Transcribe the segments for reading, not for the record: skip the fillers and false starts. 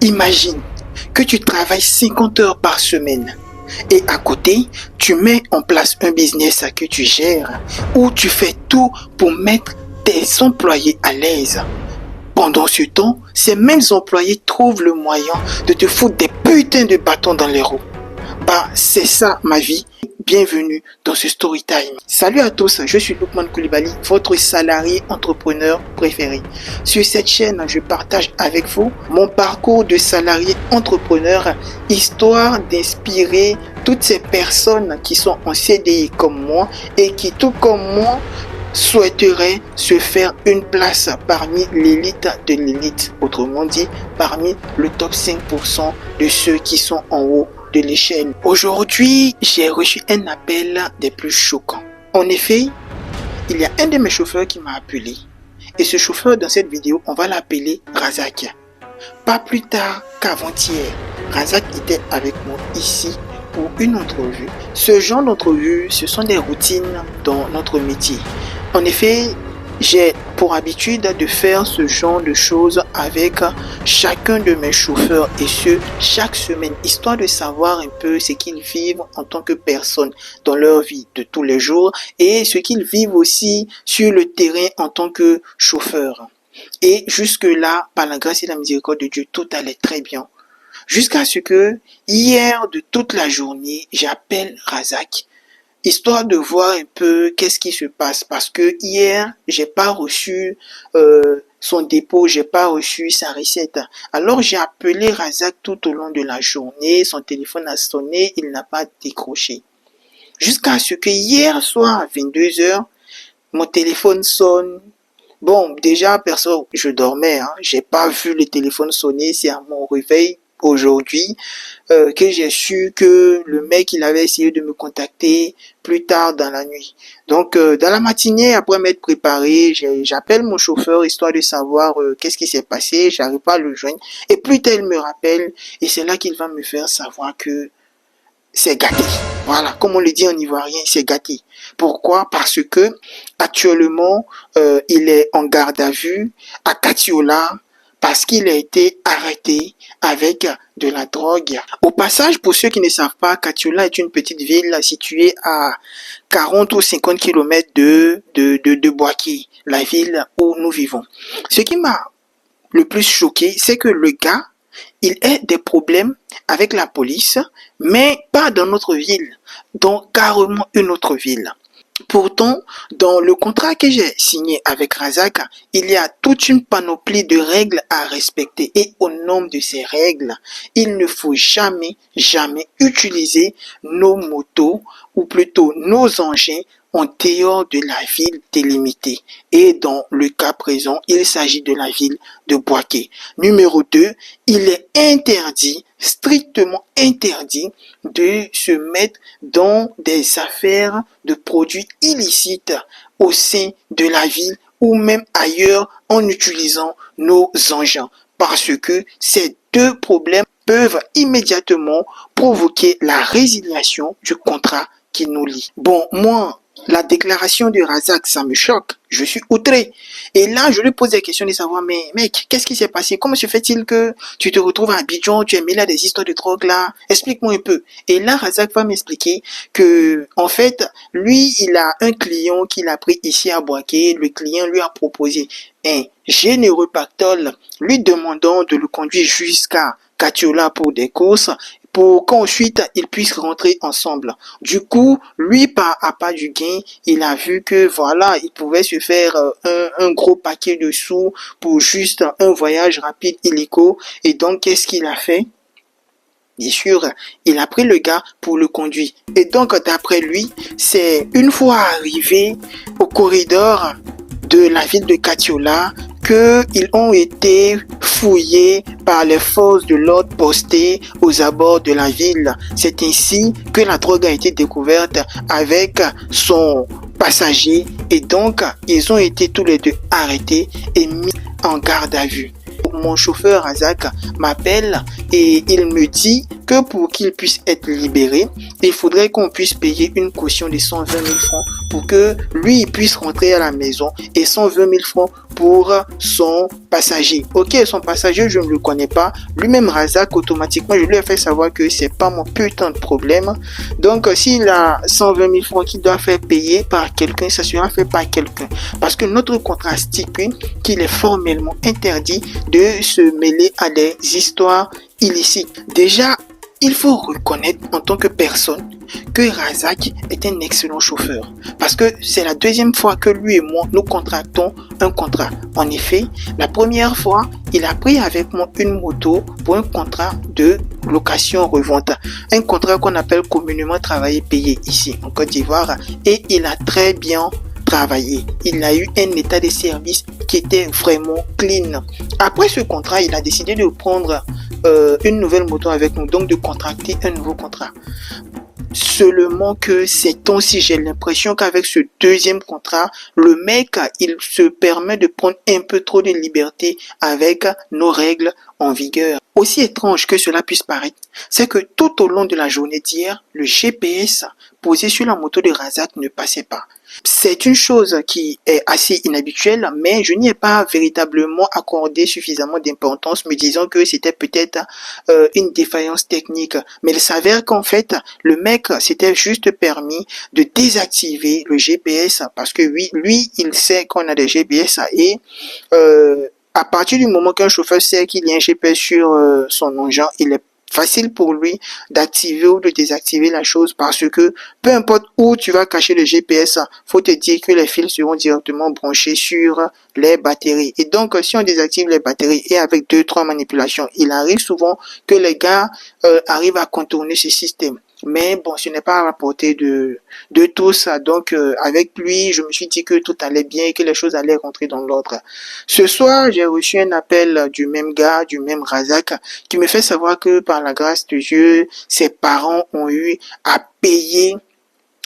Imagine que tu travailles 50 heures par semaine et à côté, tu mets en place un business que tu gères où tu fais tout pour mettre tes employés à l'aise. Pendant ce temps, ces mêmes employés trouvent le moyen de te foutre des putains de bâtons dans les roues. C'est ça ma vie. Bienvenue dans ce story time. Salut à tous, je suis Lukman Koulibaly, votre salarié entrepreneur préféré. Sur cette chaîne, je partage avec vous mon parcours de salarié entrepreneur, histoire d'inspirer toutes ces personnes qui sont en CDI comme moi et qui, tout comme moi, souhaiteraient se faire une place parmi l'élite de l'élite. Autrement dit, parmi le top 5% de ceux qui sont en haut de l'échelle. Aujourd'hui, j'ai reçu un appel des plus choquants. En effet, il y a un de mes chauffeurs qui m'a appelé. Et ce chauffeur, dans cette vidéo, on va l'appeler Razak. Pas plus tard qu'avant-hier, Razak était avec moi ici pour une entrevue. Ce genre d'entrevue, ce sont des routines dans notre métier. En effet, j'ai pour habitude de faire ce genre de choses avec chacun de mes chauffeurs et ce, chaque semaine, histoire de savoir un peu ce qu'ils vivent en tant que personne dans leur vie de tous les jours et ce qu'ils vivent aussi sur le terrain en tant que chauffeur. Et jusque-là, par la grâce et la miséricorde de Dieu, tout allait très bien. Jusqu'à ce que, hier de toute la journée, j'appelle Razak, histoire de voir un peu qu'est-ce qui se passe. Parce que hier, j'ai pas reçu son dépôt, j'ai pas reçu sa recette. Alors j'ai appelé Razak tout au long de la journée, son téléphone a sonné, il n'a pas décroché. Jusqu'à ce que hier soir à 22h, mon téléphone sonne. Bon, déjà, perso, je dormais, j'ai pas vu le téléphone sonner, c'est à mon réveil aujourd'hui que j'ai su que le mec il avait essayé de me contacter plus tard dans la nuit. Donc dans la matinée, après m'être préparé, j'appelle mon chauffeur histoire de savoir qu'est-ce qui s'est passé, j'arrive pas à le joindre et plus tard il me rappelle et c'est là qu'il va me faire savoir que c'est gâté. Voilà, comme on le dit en ivoirien, c'est gâté. Pourquoi? Parce que actuellement il est en garde à vue à Katiola parce qu'il a été arrêté avec de la drogue. Au passage, pour ceux qui ne savent pas, Katiola est une petite ville située à 40 ou 50 km de Bouaké, la ville où nous vivons. Ce qui m'a le plus choqué, c'est que le gars, il a des problèmes avec la police, mais pas dans notre ville, dans carrément une autre ville. Pourtant, dans le contrat que j'ai signé avec Razak, il y a toute une panoplie de règles à respecter. Et au nom de ces règles, il ne faut jamais utiliser nos motos, ou plutôt nos engins, en dehors de la ville délimitée. Et dans le cas présent, il s'agit de la ville de Bouaké. Numéro 2, il est interdit, strictement interdit, de se mettre dans des affaires de produits illicites au sein de la ville ou même ailleurs en utilisant nos engins. Parce que ces deux problèmes peuvent immédiatement provoquer la résiliation du contrat qui nous lie. Bon, moi, la déclaration de Razak, ça me choque. Je suis outré. Et là, je lui pose des questions de savoir, mais mec, qu'est-ce qui s'est passé? Comment se fait-il que tu te retrouves à Abidjan, tu es mêlé à des histoires de drogue là? Explique-moi un peu. Et là, Razak va m'expliquer que, en fait, lui, il a un client qu'il a pris ici à Bouaké. Le client lui a proposé un généreux pactole, lui demandant de le conduire jusqu'à Katiola pour des courses, pour qu'ensuite ils puissent rentrer ensemble. Du coup, lui, par appât du gain, il a vu que voilà, il pouvait se faire un gros paquet de sous pour juste un voyage rapide illico. Et donc, qu'est-ce qu'il a fait? Bien sûr, il a pris le gars pour le conduire. Et donc, d'après lui, c'est une fois arrivé au corridor de la ville de Katiola qu'ils ont été fouillés par les forces de l'ordre postées aux abords de la ville. C'est ainsi que la drogue a été découverte avec son passager et donc ils ont été tous les deux arrêtés et mis en garde à vue. Mon chauffeur Razak m'appelle et il me dit que pour qu'il puisse être libéré, il faudrait qu'on puisse payer une caution de 120 000 francs pour que lui il puisse rentrer à la maison et 120 000 francs pour son passager. Ok, son passager, je ne le connais pas. Lui-même, Razak, automatiquement, je lui ai fait savoir que c'est pas mon putain de problème. Donc, s'il a 120 000 francs qu'il doit faire payer par quelqu'un, ça sera fait par quelqu'un. Parce que notre contrat stipule qu'il est formellement interdit de se mêler à des histoires illicites. Déjà, il faut reconnaître en tant que personne que Razak est un excellent chauffeur. Parce que c'est la deuxième fois que lui et moi, nous contractons un contrat. En effet, la première fois, il a pris avec moi une moto pour un contrat de location-revente. Un contrat qu'on appelle communément travailler payé ici en Côte d'Ivoire. Et il a très bien travaillé. Il a eu un état de service qui était vraiment clean. Après ce contrat, il a décidé de prendre une nouvelle moto avec nous, donc de contracter un nouveau contrat. Seulement que ces temps-ci, j'ai l'impression qu'avec ce deuxième contrat, le mec, il se permet de prendre un peu trop de liberté avec nos règles en vigueur. Aussi étrange que cela puisse paraître, c'est que tout au long de la journée d'hier, le GPS posé sur la moto de Razak ne passait pas. C'est une chose qui est assez inhabituelle, mais je n'y ai pas véritablement accordé suffisamment d'importance, me disant que c'était peut-être une défaillance technique. Mais il s'avère qu'en fait, le mec s'était juste permis de désactiver le GPS, parce que oui, lui, il sait qu'on a des GPS et à partir du moment qu'un chauffeur sait qu'il y a un GPS sur son engin, il est facile pour lui d'activer ou de désactiver la chose, parce que peu importe où tu vas cacher le GPS, faut te dire que les fils seront directement branchés sur les batteries. Et donc, si on désactive les batteries et avec 2-3 manipulations, il arrive souvent que les gars arrivent à contourner ce système. Mais bon, ce n'est pas à la portée de tous. Donc, avec lui, je me suis dit que tout allait bien et que les choses allaient rentrer dans l'ordre. Ce soir, j'ai reçu un appel du même gars, du même Razak, qui me fait savoir que par la grâce de Dieu, ses parents ont eu à payer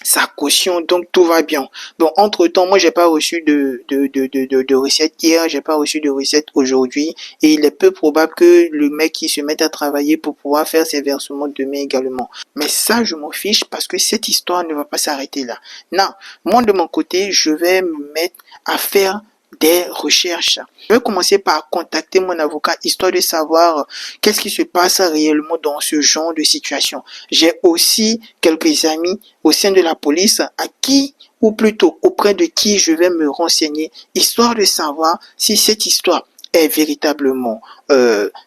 sa caution, donc tout va bien. Bon, entre-temps, moi, j'ai pas reçu de recette hier, j'ai pas reçu de recette aujourd'hui, et il est peu probable que le mec qui se mette à travailler pour pouvoir faire ses versements demain également. Mais ça, je m'en fiche parce que cette histoire ne va pas s'arrêter là. Non, moi, de mon côté, je vais me mettre à faire des recherches. Je vais commencer par contacter mon avocat histoire de savoir qu'est-ce qui se passe réellement dans ce genre de situation. J'ai aussi quelques amis au sein de la police à qui, ou plutôt auprès de qui je vais me renseigner, histoire de savoir si cette histoire est véritablement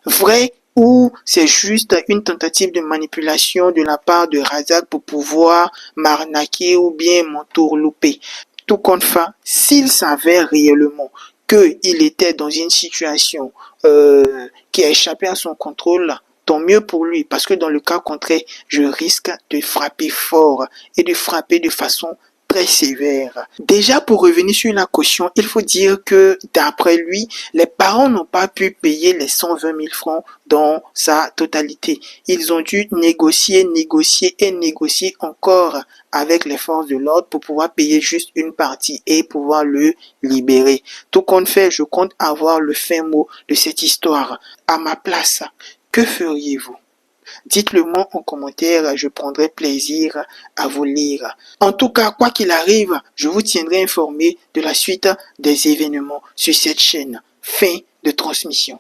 vraie ou c'est juste une tentative de manipulation de la part de Razak pour pouvoir m'arnaquer ou bien m'entourlouper. Tout compte fait, s'il s'avère réellement qu'il était dans une situation qui a échappé à son contrôle, tant mieux pour lui, parce que dans le cas contraire, je risque de frapper fort et de frapper de façon très sévère. Déjà, pour revenir sur la caution, il faut dire que d'après lui, les parents n'ont pas pu payer les 120 000 francs dans sa totalité. Ils ont dû négocier encore avec les forces de l'ordre pour pouvoir payer juste une partie et pouvoir le libérer. Tout compte fait, je compte avoir le fin mot de cette histoire. À ma place, que feriez-vous? Dites-le moi en commentaire, je prendrai plaisir à vous lire. En tout cas, quoi qu'il arrive, je vous tiendrai informé de la suite des événements sur cette chaîne. Fin de transmission.